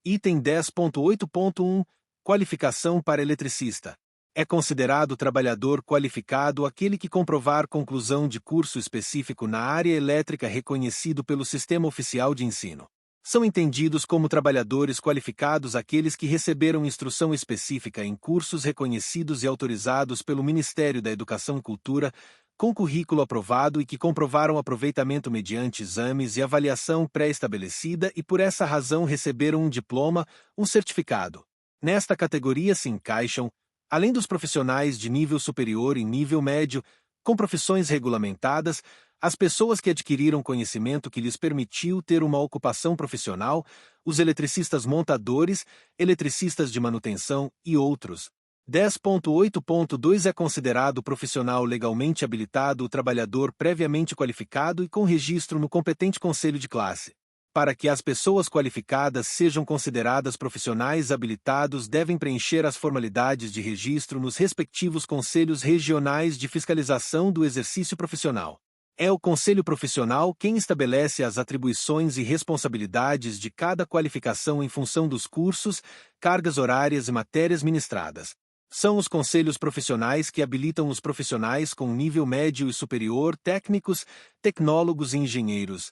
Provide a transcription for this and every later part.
Item 10.8.1 Qualificação para eletricista. É considerado trabalhador qualificado aquele que comprovar conclusão de curso específico na área elétrica reconhecido pelo Sistema Oficial de Ensino. São entendidos como trabalhadores qualificados aqueles que receberam instrução específica em cursos reconhecidos e autorizados pelo Ministério da Educação e Cultura, com currículo aprovado e que comprovaram aproveitamento mediante exames e avaliação pré-estabelecida e por essa razão receberam um diploma, um certificado. Nesta categoria se encaixam, além dos profissionais de nível superior e nível médio, com profissões regulamentadas, as pessoas que adquiriram conhecimento que lhes permitiu ter uma ocupação profissional, os eletricistas montadores, eletricistas de manutenção e outros. 10.8.2 É considerado profissional legalmente habilitado o trabalhador previamente qualificado e com registro no competente conselho de classe. Para que as pessoas qualificadas sejam consideradas profissionais habilitados, devem preencher as formalidades de registro nos respectivos conselhos regionais de fiscalização do exercício profissional. É o Conselho Profissional quem estabelece as atribuições e responsabilidades de cada qualificação em função dos cursos, cargas horárias e matérias ministradas. São os conselhos profissionais que habilitam os profissionais com nível médio e superior, técnicos, tecnólogos e engenheiros.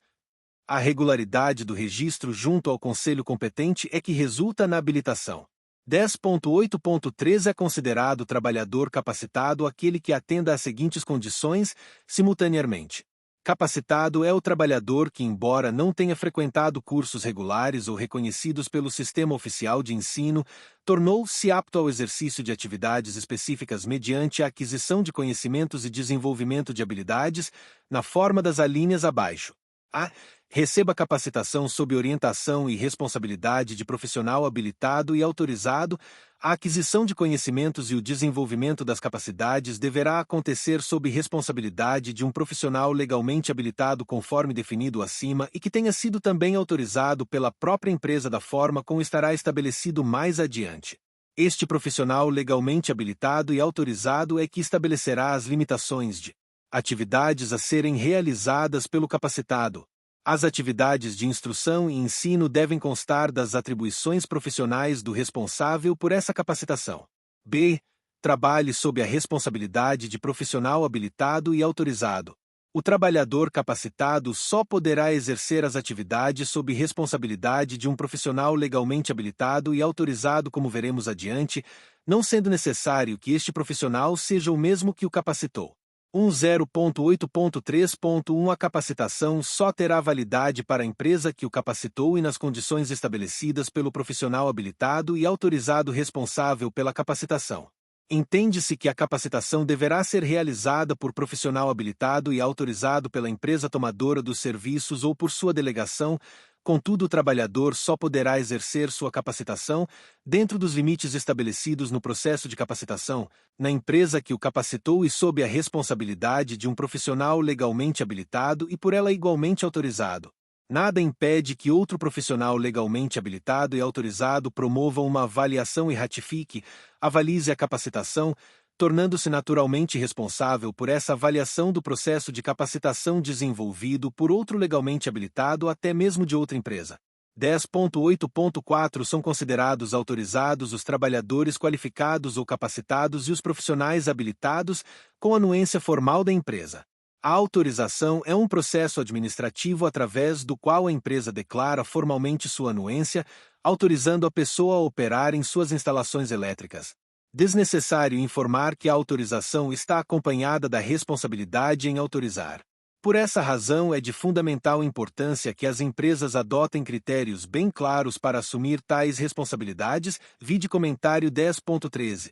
A regularidade do registro junto ao conselho competente é que resulta na habilitação. 10.8.3 É considerado trabalhador capacitado aquele que atenda às seguintes condições, simultaneamente. Capacitado é o trabalhador que, embora não tenha frequentado cursos regulares ou reconhecidos pelo Sistema Oficial de Ensino, tornou-se apto ao exercício de atividades específicas mediante a aquisição de conhecimentos e desenvolvimento de habilidades, na forma das alíneas abaixo. A. Receba capacitação sob orientação e responsabilidade de profissional habilitado e autorizado. A aquisição de conhecimentos e o desenvolvimento das capacidades deverá acontecer sob responsabilidade de um profissional legalmente habilitado conforme definido acima e que tenha sido também autorizado pela própria empresa da forma como estará estabelecido mais adiante. Este profissional legalmente habilitado e autorizado é que estabelecerá as limitações de atividades a serem realizadas pelo capacitado. As atividades de instrução e ensino devem constar das atribuições profissionais do responsável por essa capacitação. B. Trabalhe sob a responsabilidade de profissional habilitado e autorizado. O trabalhador capacitado só poderá exercer as atividades sob responsabilidade de um profissional legalmente habilitado e autorizado, como veremos adiante, não sendo necessário que este profissional seja o mesmo que o capacitou. 10.8.3.1 A capacitação só terá validade para a empresa que o capacitou e nas condições estabelecidas pelo profissional habilitado e autorizado responsável pela capacitação. Entende-se que a capacitação deverá ser realizada por profissional habilitado e autorizado pela empresa tomadora dos serviços ou por sua delegação. Contudo, o trabalhador só poderá exercer sua capacitação, dentro dos limites estabelecidos no processo de capacitação, na empresa que o capacitou e sob a responsabilidade de um profissional legalmente habilitado e por ela igualmente autorizado. Nada impede que outro profissional legalmente habilitado e autorizado promova uma avaliação e ratifique, avalize a capacitação, tornando-se naturalmente responsável por essa avaliação do processo de capacitação desenvolvido por outro legalmente habilitado até mesmo de outra empresa. 10.8.4 São considerados autorizados os trabalhadores qualificados ou capacitados e os profissionais habilitados com anuência formal da empresa. A autorização é um processo administrativo através do qual a empresa declara formalmente sua anuência, autorizando a pessoa a operar em suas instalações elétricas. Desnecessário informar que a autorização está acompanhada da responsabilidade em autorizar. Por essa razão é de fundamental importância que as empresas adotem critérios bem claros para assumir tais responsabilidades, vide comentário 10.13.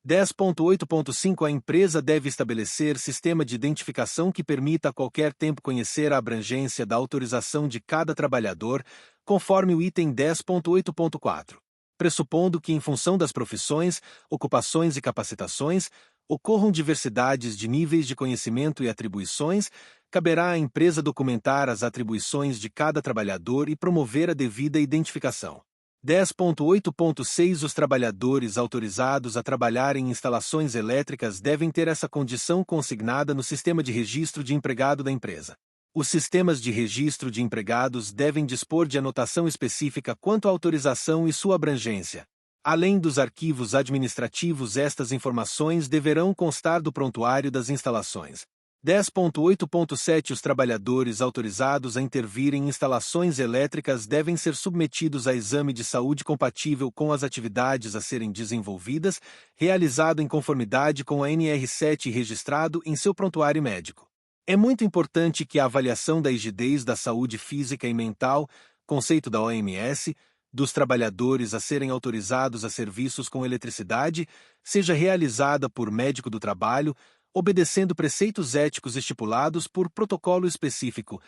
10.8.5 A empresa deve estabelecer sistema de identificação que permita a qualquer tempo conhecer a abrangência da autorização de cada trabalhador, conforme o item 10.8.4. Pressupondo que, em função das profissões, ocupações e capacitações, ocorram diversidades de níveis de conhecimento e atribuições, caberá à empresa documentar as atribuições de cada trabalhador e promover a devida identificação. 10.8.6 Os trabalhadores autorizados a trabalhar em instalações elétricas devem ter essa condição consignada no sistema de registro de empregado da empresa. Os sistemas de registro de empregados devem dispor de anotação específica quanto à autorização e sua abrangência. Além dos arquivos administrativos, estas informações deverão constar do prontuário das instalações. 10.8.7 Os trabalhadores autorizados a intervir em instalações elétricas devem ser submetidos a exame de saúde compatível com as atividades a serem desenvolvidas, realizado em conformidade com a NR7 e registrado em seu prontuário médico. É muito importante que a avaliação da rigidez da saúde física e mental, conceito da OMS, dos trabalhadores a serem autorizados a serviços com eletricidade, seja realizada por médico do trabalho, obedecendo preceitos éticos estipulados por protocolo específico,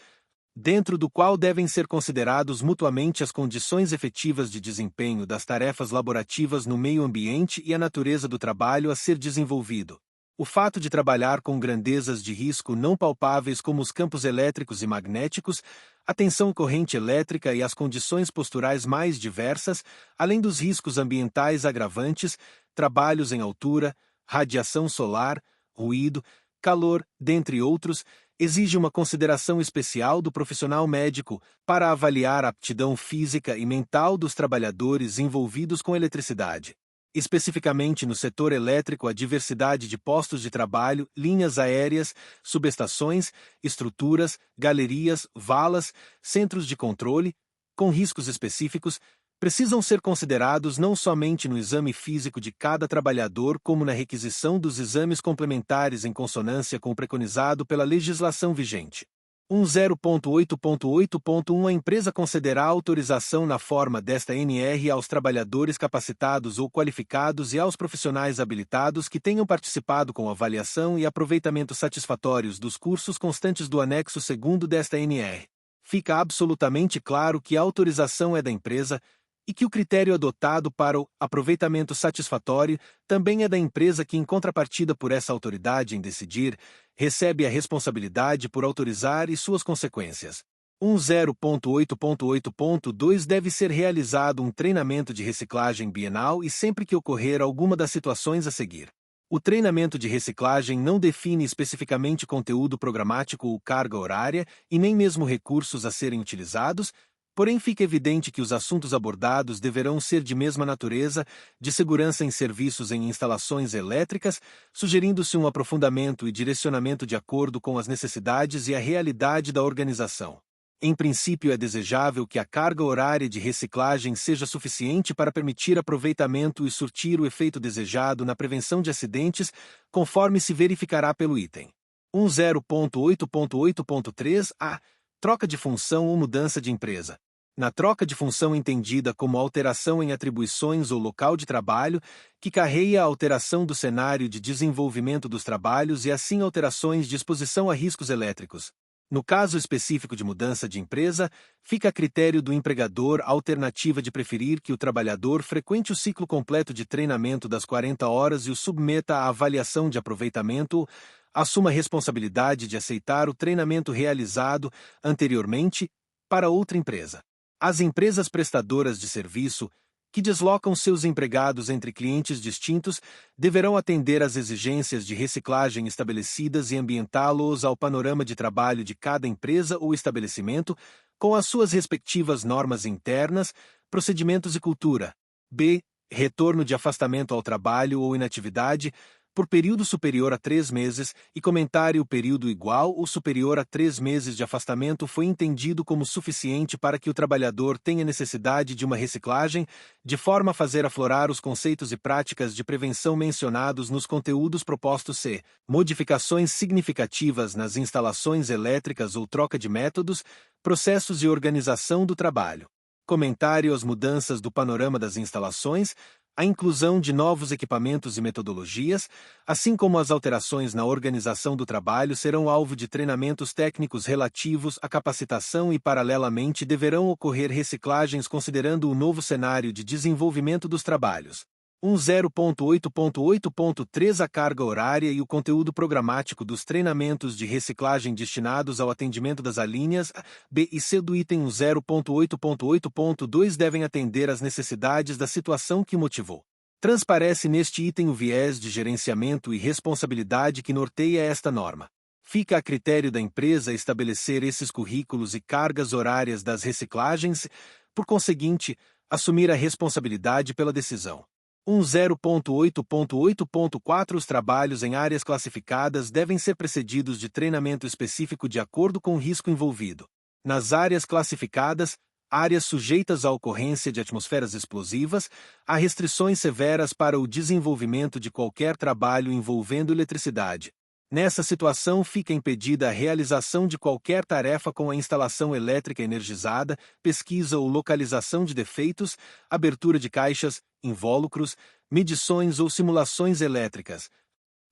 dentro do qual devem ser considerados mutuamente as condições efetivas de desempenho das tarefas laborativas no meio ambiente e a natureza do trabalho a ser desenvolvido. O fato de trabalhar com grandezas de risco não palpáveis como os campos elétricos e magnéticos, a tensão corrente elétrica e as condições posturais mais diversas, além dos riscos ambientais agravantes, trabalhos em altura, radiação solar, ruído, calor, dentre outros, exige uma consideração especial do profissional médico para avaliar a aptidão física e mental dos trabalhadores envolvidos com eletricidade. Especificamente no setor elétrico, a diversidade de postos de trabalho, linhas aéreas, subestações, estruturas, galerias, valas, centros de controle, com riscos específicos, precisam ser considerados não somente no exame físico de cada trabalhador, como na requisição dos exames complementares em consonância com o preconizado pela legislação vigente. 10.8.8.1 A empresa concederá autorização na forma desta NR aos trabalhadores capacitados ou qualificados e aos profissionais habilitados que tenham participado com avaliação e aproveitamento satisfatórios dos cursos constantes do anexo 2º desta NR. Fica absolutamente claro que a autorização é da empresa e que o critério adotado para o aproveitamento satisfatório também é da empresa que, em contrapartida por essa autoridade em decidir, recebe a responsabilidade por autorizar e suas consequências. 10.8.8.2 Deve ser realizado um treinamento de reciclagem bienal e sempre que ocorrer alguma das situações a seguir. O treinamento de reciclagem não define especificamente conteúdo programático ou carga horária e nem mesmo recursos a serem utilizados, porém fica evidente que os assuntos abordados deverão ser de mesma natureza, de segurança em serviços em instalações elétricas, sugerindo-se um aprofundamento e direcionamento de acordo com as necessidades e a realidade da organização. Em princípio, é desejável que a carga horária de reciclagem seja suficiente para permitir aproveitamento e surtir o efeito desejado na prevenção de acidentes, conforme se verificará pelo item 10.8.8.3 A. Troca de função ou mudança de empresa. Na troca de função entendida como alteração em atribuições ou local de trabalho, que carreia a alteração do cenário de desenvolvimento dos trabalhos e assim alterações de exposição a riscos elétricos. No caso específico de mudança de empresa, fica a critério do empregador a alternativa de preferir que o trabalhador frequente o ciclo completo de treinamento das 40 horas e o submeta à avaliação de aproveitamento, assuma a responsabilidade de aceitar o treinamento realizado anteriormente para outra empresa. As empresas prestadoras de serviço, que deslocam seus empregados entre clientes distintos, deverão atender às exigências de reciclagem estabelecidas e ambientá-los ao panorama de trabalho de cada empresa ou estabelecimento, com as suas respectivas normas internas, procedimentos e cultura. B. Retorno de afastamento ao trabalho ou inatividade, por período superior a 3 meses, e comentário: o período igual ou superior a 3 meses de afastamento foi entendido como suficiente para que o trabalhador tenha necessidade de uma reciclagem, de forma a fazer aflorar os conceitos e práticas de prevenção mencionados nos conteúdos propostos. C. Modificações significativas nas instalações elétricas ou troca de métodos, processos e organização do trabalho. Comentário: as mudanças do panorama das instalações, a inclusão de novos equipamentos e metodologias, assim como as alterações na organização do trabalho, serão alvo de treinamentos técnicos relativos à capacitação e, paralelamente, deverão ocorrer reciclagens considerando o novo cenário de desenvolvimento dos trabalhos. 10.8.8.3 A carga horária e o conteúdo programático dos treinamentos de reciclagem destinados ao atendimento das alíneas A, B e C do item 10.8.8.2 devem atender às necessidades da situação que motivou. Transparece neste item o viés de gerenciamento e responsabilidade que norteia esta norma. Fica a critério da empresa estabelecer esses currículos e cargas horárias das reciclagens, por conseguinte, assumir a responsabilidade pela decisão. 10.8.8.4 Os trabalhos em áreas classificadas devem ser precedidos de treinamento específico de acordo com o risco envolvido. Nas áreas classificadas, áreas sujeitas à ocorrência de atmosferas explosivas, há restrições severas para o desenvolvimento de qualquer trabalho envolvendo eletricidade. Nessa situação, fica impedida a realização de qualquer tarefa com a instalação elétrica energizada, pesquisa ou localização de defeitos, abertura de caixas, invólucros, medições ou simulações elétricas.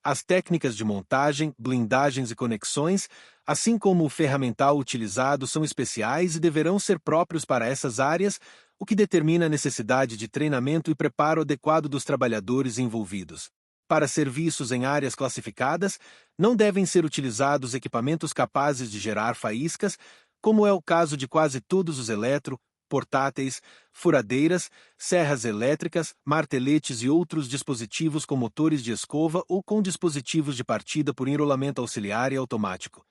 As técnicas de montagem, blindagens e conexões, assim como o ferramental utilizado, são especiais e deverão ser próprios para essas áreas, o que determina a necessidade de treinamento e preparo adequado dos trabalhadores envolvidos. Para serviços em áreas classificadas, não devem ser utilizados equipamentos capazes de gerar faíscas, como é o caso de quase todos os portáteis, furadeiras, serras elétricas, marteletes e outros dispositivos com motores de escova ou com dispositivos de partida por enrolamento auxiliar e automático.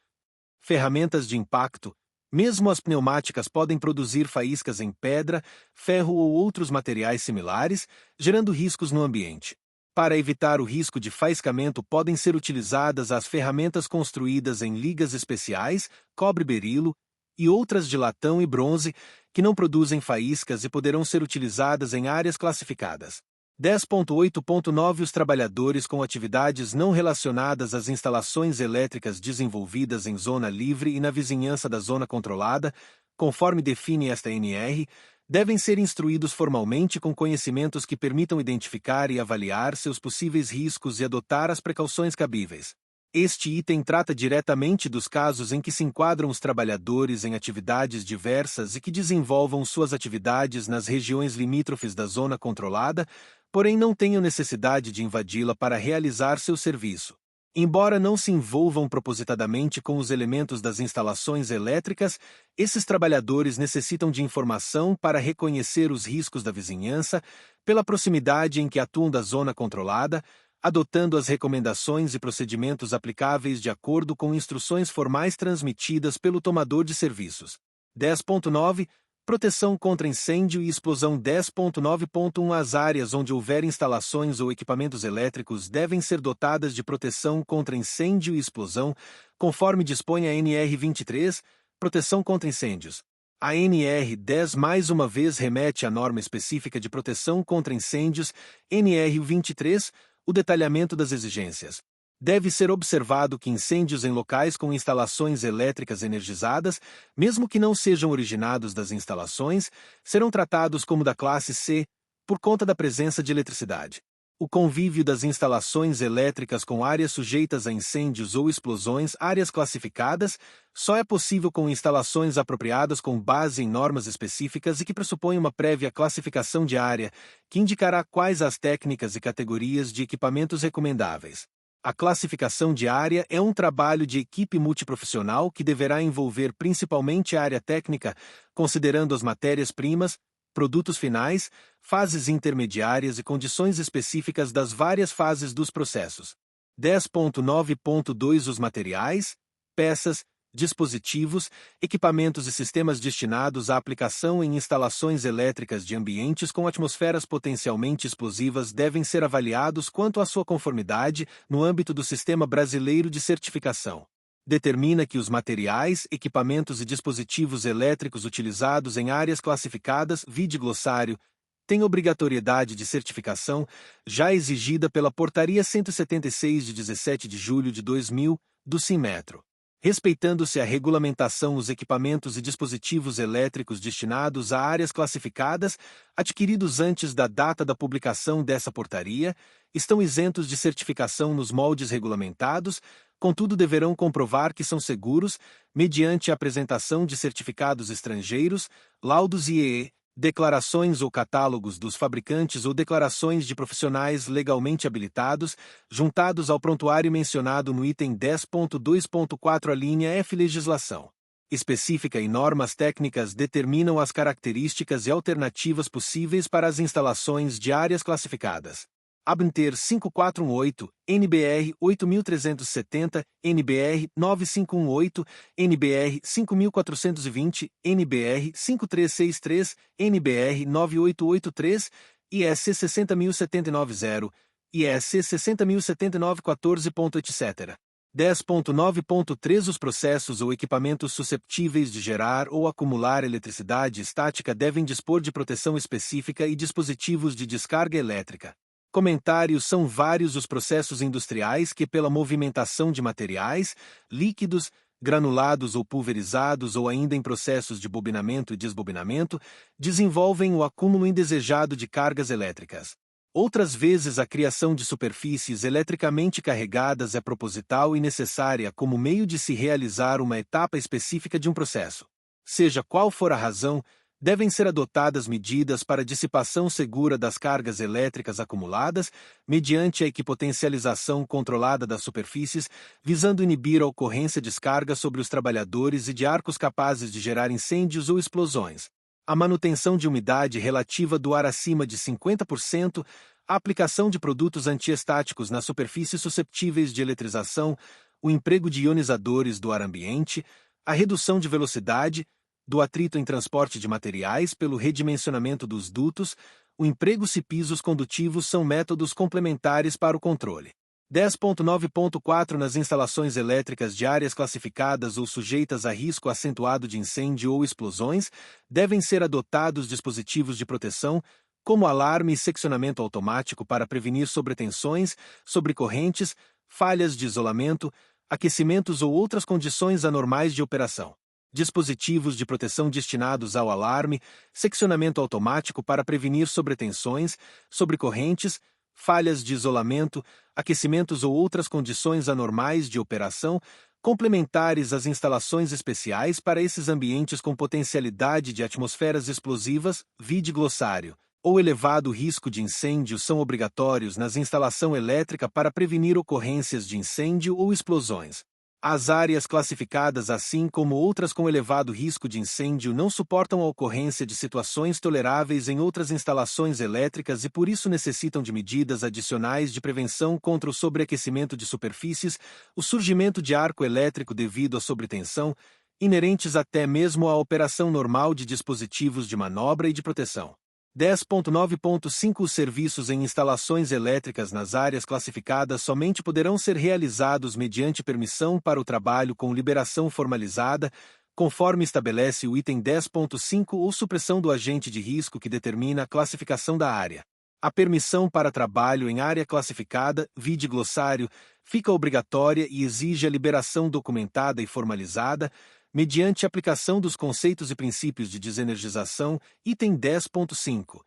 Ferramentas de impacto. Mesmo as pneumáticas podem produzir faíscas em pedra, ferro ou outros materiais similares, gerando riscos no ambiente. Para evitar o risco de faiscamento, podem ser utilizadas as ferramentas construídas em ligas especiais, cobre-berilo, e outras de latão e bronze, que não produzem faíscas e poderão ser utilizadas em áreas classificadas. 10.8.9 Os trabalhadores com atividades não relacionadas às instalações elétricas desenvolvidas em zona livre e na vizinhança da zona controlada, conforme define esta NR, devem ser instruídos formalmente com conhecimentos que permitam identificar e avaliar seus possíveis riscos e adotar as precauções cabíveis. Este item trata diretamente dos casos em que se enquadram os trabalhadores em atividades diversas e que desenvolvam suas atividades nas regiões limítrofes da zona controlada, porém não tenham necessidade de invadi-la para realizar seu serviço. Embora não se envolvam propositadamente com os elementos das instalações elétricas, esses trabalhadores necessitam de informação para reconhecer os riscos da vizinhança, pela proximidade em que atuam da zona controlada, adotando as recomendações e procedimentos aplicáveis de acordo com instruções formais transmitidas pelo tomador de serviços. 10.9 Proteção contra incêndio e explosão. 10.9.1 As áreas onde houver instalações ou equipamentos elétricos devem ser dotadas de proteção contra incêndio e explosão, conforme dispõe a NR 23, Proteção contra incêndios. A NR 10 mais uma vez remete à norma específica de proteção contra incêndios, NR 23, o detalhamento das exigências. Deve ser observado que incêndios em locais com instalações elétricas energizadas, mesmo que não sejam originados das instalações, serão tratados como da classe C, por conta da presença de eletricidade. O convívio das instalações elétricas com áreas sujeitas a incêndios ou explosões, áreas classificadas, só é possível com instalações apropriadas com base em normas específicas e que pressupõem uma prévia classificação de área, que indicará quais as técnicas e categorias de equipamentos recomendáveis. A classificação de área é um trabalho de equipe multiprofissional que deverá envolver principalmente a área técnica, considerando as matérias-primas, produtos finais, fases intermediárias e condições específicas das várias fases dos processos. 10.9.2 Os materiais, peças, dispositivos, equipamentos e sistemas destinados à aplicação em instalações elétricas de ambientes com atmosferas potencialmente explosivas devem ser avaliados quanto à sua conformidade no âmbito do Sistema Brasileiro de Certificação. Determina que os materiais, equipamentos e dispositivos elétricos utilizados em áreas classificadas, vide glossário, têm obrigatoriedade de certificação, já exigida pela Portaria 176 de 17 de julho de 2000, do Sinmetro. Respeitando-se a regulamentação, os equipamentos e dispositivos elétricos destinados a áreas classificadas, adquiridos antes da data da publicação dessa portaria, estão isentos de certificação nos moldes regulamentados, contudo deverão comprovar que são seguros, mediante a apresentação de certificados estrangeiros, laudos IEE, declarações ou catálogos dos fabricantes ou declarações de profissionais legalmente habilitados, juntados ao prontuário mencionado no item 10.2.4 a linha F. Legislação específica e normas técnicas determinam as características e alternativas possíveis para as instalações de áreas classificadas. ABNTER 5418, NBR 8370, NBR 9518, NBR 5420, NBR 5363, NBR 9883, IEC 60079, IEC 6007914. Etc. 10.9.3 Os processos ou equipamentos susceptíveis de gerar ou acumular eletricidade estática devem dispor de proteção específica e dispositivos de descarga elétrica. Comentários: são vários os processos industriais que, pela movimentação de materiais, líquidos, granulados ou pulverizados ou ainda em processos de bobinamento e desbobinamento, desenvolvem o acúmulo indesejado de cargas elétricas. Outras vezes a criação de superfícies eletricamente carregadas é proposital e necessária como meio de se realizar uma etapa específica de um processo. Seja qual for a razão, devem ser adotadas medidas para dissipação segura das cargas elétricas acumuladas, mediante a equipotencialização controlada das superfícies, visando inibir a ocorrência de descarga sobre os trabalhadores e de arcos capazes de gerar incêndios ou explosões. A manutenção de umidade relativa do ar acima de 50%, a aplicação de produtos antiestáticos nas superfícies susceptíveis de eletrização, o emprego de ionizadores do ar ambiente, a redução de velocidade, do atrito em transporte de materiais pelo redimensionamento dos dutos, o emprego se pisos condutivos são métodos complementares para o controle. 10.9.4 Nas instalações elétricas de áreas classificadas ou sujeitas a risco acentuado de incêndio ou explosões, devem ser adotados dispositivos de proteção, como alarme e seccionamento automático para prevenir sobretensões, sobrecorrentes, falhas de isolamento, aquecimentos ou outras condições anormais de operação. Dispositivos de proteção destinados ao alarme, seccionamento automático para prevenir sobretensões, sobrecorrentes, falhas de isolamento, aquecimentos ou outras condições anormais de operação, complementares às instalações especiais para esses ambientes com potencialidade de atmosferas explosivas, vide glossário, ou elevado risco de incêndio são obrigatórios nas instalação elétrica para prevenir ocorrências de incêndio ou explosões. As áreas classificadas assim como outras com elevado risco de incêndio não suportam a ocorrência de situações toleráveis em outras instalações elétricas e por isso necessitam de medidas adicionais de prevenção contra o sobreaquecimento de superfícies, o surgimento de arco elétrico devido à sobretensão, inerentes até mesmo à operação normal de dispositivos de manobra e de proteção. 10.9.5 Os serviços em instalações elétricas nas áreas classificadas somente poderão ser realizados mediante permissão para o trabalho com liberação formalizada, conforme estabelece o item 10.5 ou supressão do agente de risco que determina a classificação da área. A permissão para trabalho em área classificada, vide glossário, fica obrigatória e exige a liberação documentada e formalizada, mediante aplicação dos conceitos e princípios de desenergização, item 10.5.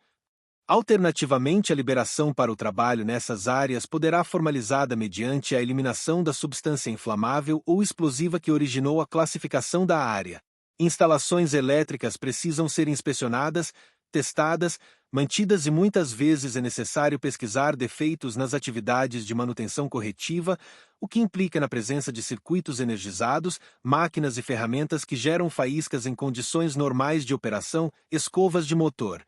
Alternativamente, a liberação para o trabalho nessas áreas poderá formalizada mediante a eliminação da substância inflamável ou explosiva que originou a classificação da área. Instalações elétricas precisam ser inspecionadas, testadas, mantidas e muitas vezes é necessário pesquisar defeitos nas atividades de manutenção corretiva, o que implica na presença de circuitos energizados, máquinas e ferramentas que geram faíscas em condições normais de operação, escovas de motor.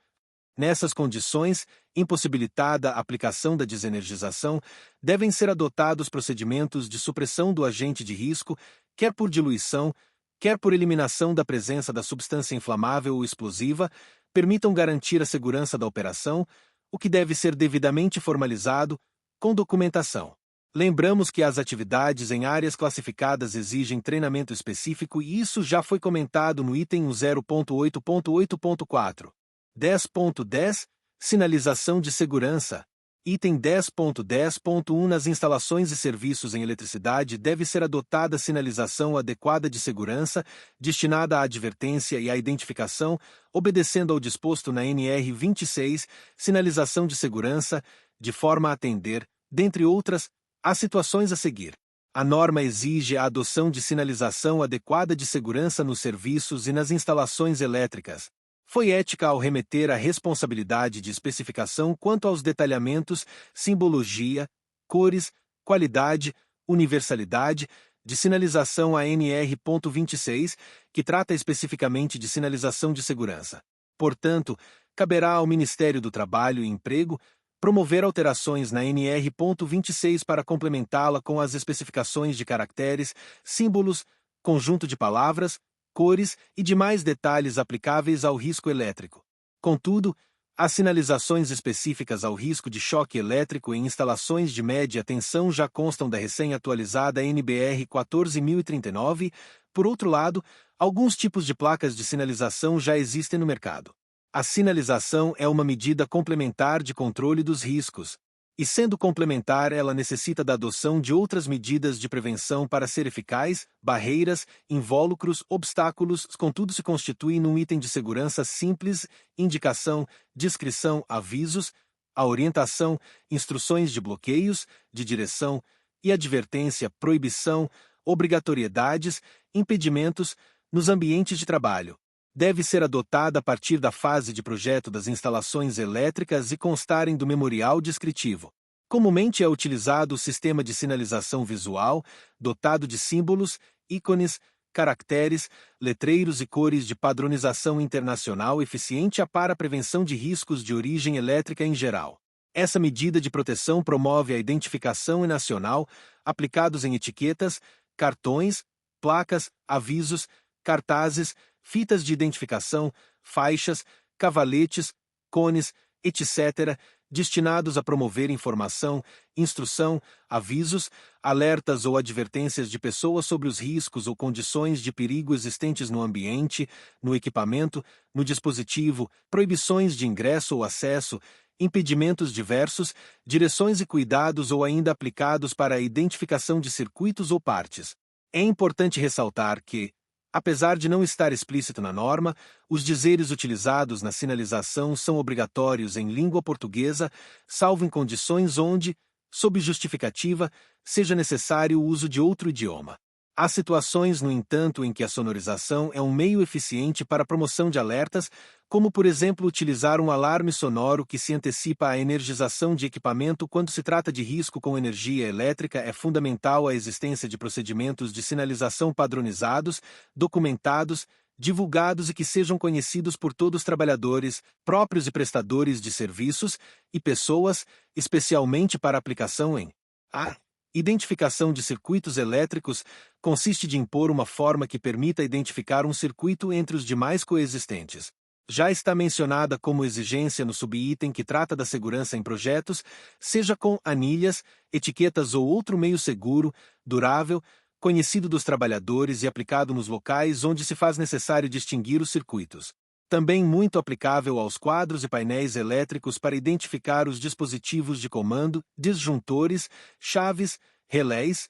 Nessas condições, impossibilitada a aplicação da desenergização, devem ser adotados procedimentos de supressão do agente de risco, quer por diluição, quer por eliminação da presença da substância inflamável ou explosiva, permitam garantir a segurança da operação, o que deve ser devidamente formalizado, com documentação. Lembramos que as atividades em áreas classificadas exigem treinamento específico e isso já foi comentado no item 0.8.8.4. 10.10 Sinalização de segurança. Item 10.10.1 Nas instalações e serviços em eletricidade deve ser adotada sinalização adequada de segurança, destinada à advertência e à identificação, obedecendo ao disposto na NR 26, sinalização de segurança, de forma a atender, dentre outras, às situações a seguir. A norma exige a adoção de sinalização adequada de segurança nos serviços e nas instalações elétricas. Foi ética ao remeter a responsabilidade de especificação quanto aos detalhamentos, simbologia, cores, qualidade, universalidade, de sinalização a NR.26, que trata especificamente de sinalização de segurança. Portanto, caberá ao Ministério do Trabalho e Emprego, Promover alterações na NR.26 para complementá-la com as especificações de caracteres, símbolos, conjunto de palavras, cores e demais detalhes aplicáveis ao risco elétrico. Contudo, as sinalizações específicas ao risco de choque elétrico em instalações de média tensão já constam da recém-atualizada NBR 14039. Por outro lado, alguns tipos de placas de sinalização já existem no mercado. A sinalização é uma medida complementar de controle dos riscos, e sendo complementar, ela necessita da adoção de outras medidas de prevenção para ser eficaz, barreiras, invólucros, obstáculos, contudo se constitui num item de segurança simples, indicação, descrição, avisos, a orientação, instruções de bloqueios, de direção e advertência, proibição, obrigatoriedades, impedimentos, nos ambientes de trabalho. Deve ser adotada a partir da fase de projeto das instalações elétricas e constarem do memorial descritivo. Comumente é utilizado o sistema de sinalização visual, dotado de símbolos, ícones, caracteres, letreiros e cores de padronização internacional eficiente para a prevenção de riscos de origem elétrica em geral. Essa medida de proteção promove a identificação nacional, aplicados em etiquetas, cartões, placas, avisos, cartazes, fitas de identificação, faixas, cavaletes, cones, etc., destinados a promover informação, instrução, avisos, alertas ou advertências de pessoas sobre os riscos ou condições de perigo existentes no ambiente, no equipamento, no dispositivo, proibições de ingresso ou acesso, impedimentos diversos, direções e cuidados ou ainda aplicados para a identificação de circuitos ou partes. É importante ressaltar que, apesar de não estar explícito na norma, os dizeres utilizados na sinalização são obrigatórios em língua portuguesa, salvo em condições onde, sob justificativa, seja necessário o uso de outro idioma. Há situações, no entanto, em que a sonorização é um meio eficiente para a promoção de alertas, como, por exemplo, utilizar um alarme sonoro que se antecipa à energização de equipamento quando se trata de risco com energia elétrica. É fundamental a existência de procedimentos de sinalização padronizados, documentados, divulgados e que sejam conhecidos por todos os trabalhadores, próprios e prestadores de serviços, e pessoas, especialmente para aplicação em a identificação de circuitos elétricos consiste de impor uma forma que permita identificar um circuito entre os demais coexistentes. Já está mencionada como exigência no subitem que trata da segurança em projetos, seja com anilhas, etiquetas ou outro meio seguro, durável, conhecido dos trabalhadores e aplicado nos locais onde se faz necessário distinguir os circuitos. Também muito aplicável aos quadros e painéis elétricos para identificar os dispositivos de comando, disjuntores, chaves, relés,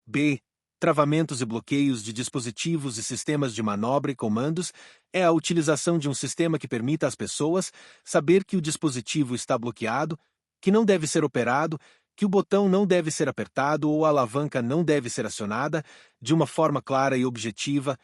b. travamentos e bloqueios de dispositivos e sistemas de manobra e comandos, é a utilização de um sistema que permita às pessoas saber que o dispositivo está bloqueado, que não deve ser operado, que o botão não deve ser apertado ou a alavanca não deve ser acionada, de uma forma clara e objetiva,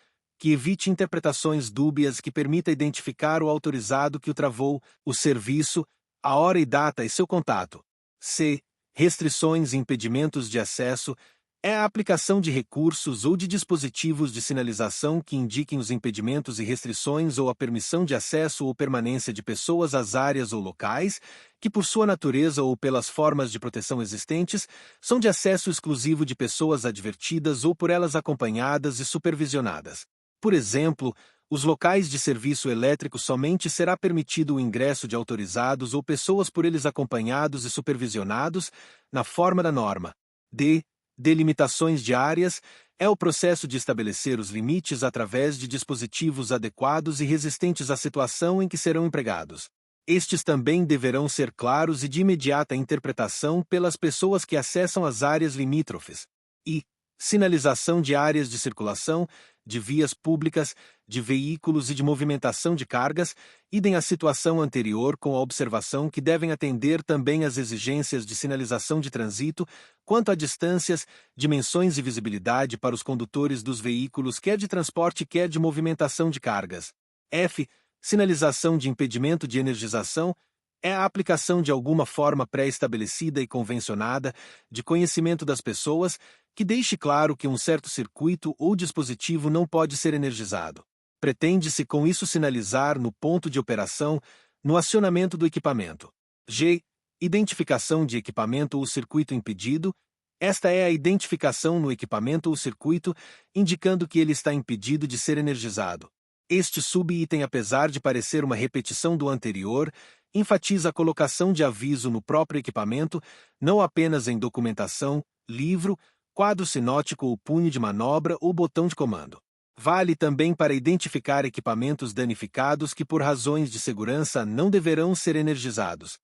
que evite interpretações dúbias, que permita identificar o autorizado que o travou, o serviço, a hora e data e seu contato. C. Restrições e impedimentos de acesso é a aplicação de recursos ou de dispositivos de sinalização que indiquem os impedimentos e restrições ou a permissão de acesso ou permanência de pessoas às áreas ou locais, que por sua natureza ou pelas formas de proteção existentes, são de acesso exclusivo de pessoas advertidas ou por elas acompanhadas e supervisionadas. Por exemplo, os locais de serviço elétrico somente será permitido o ingresso de autorizados ou pessoas por eles acompanhados e supervisionados, na forma da norma. D. Delimitações de áreas é o processo de estabelecer os limites através de dispositivos adequados e resistentes à situação em que serão empregados. Estes também deverão ser claros e de imediata interpretação pelas pessoas que acessam as áreas limítrofes. E sinalização de áreas de circulação, de vias públicas, de veículos e de movimentação de cargas, idem à situação anterior com a observação que devem atender também às exigências de sinalização de trânsito quanto a distâncias, dimensões e visibilidade para os condutores dos veículos, quer de transporte, quer de movimentação de cargas. F. Sinalização de impedimento de energização é a aplicação de alguma forma pré-estabelecida e convencionada de conhecimento das pessoas que deixe claro que um certo circuito ou dispositivo não pode ser energizado. Pretende-se com isso sinalizar no ponto de operação, no acionamento do equipamento. G. Identificação de equipamento ou circuito impedido. Esta é a identificação no equipamento ou circuito, indicando que ele está impedido de ser energizado. Este subitem, apesar de parecer uma repetição do anterior, enfatiza a colocação de aviso no próprio equipamento, não apenas em documentação, livro, quadro sinótico ou punho de manobra ou botão de comando. Vale também para identificar equipamentos danificados que por razões de segurança não deverão ser energizados.